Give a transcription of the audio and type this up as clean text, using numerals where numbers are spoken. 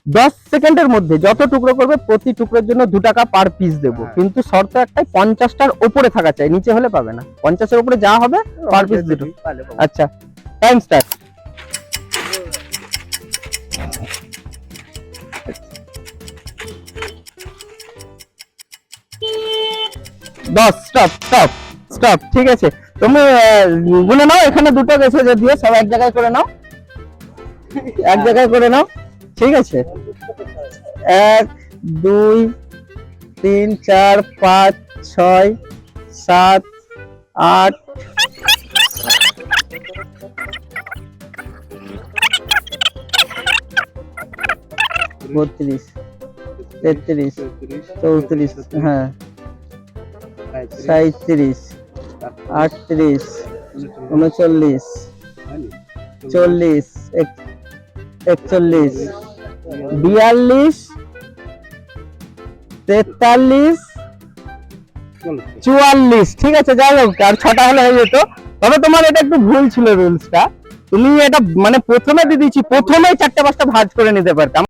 10 সেকেন্ডের মধ্যে যত টুকরো করবে প্রতি টুকরোর জন্য 2 টাকা পার পিস দেবো, কিন্তু শর্ত একটাই 50টার উপরে থাকা চাই, নিচে হলে পাবে না। 50-এর উপরে যা হবে পার পিস দুটো। আচ্ছা, time start. Stop stop stop. ঠিক আছে, তুমি গুনে নাও, এখানে দুটো গেছে যদিও, সব এক জায়গায় করে নাও, এক জায়গায় করে নাও। ঠিক আছে, 1 2 3 4 5 6 7 8 32 33 34, হ্যাঁ 37 38 39 40 41 42 43 44। ঠিক আছে, যাই হোক, আর 6টা হলে হয়ে যেত। তবে তোমার এটা একটু ভুল ছিল রুলসটা, তুমি এটা মানে প্রথমে দিয়ে দিচ্ছি, প্রথমেই 4টে 5টা ভাঁজ করে নিতে পারতাম।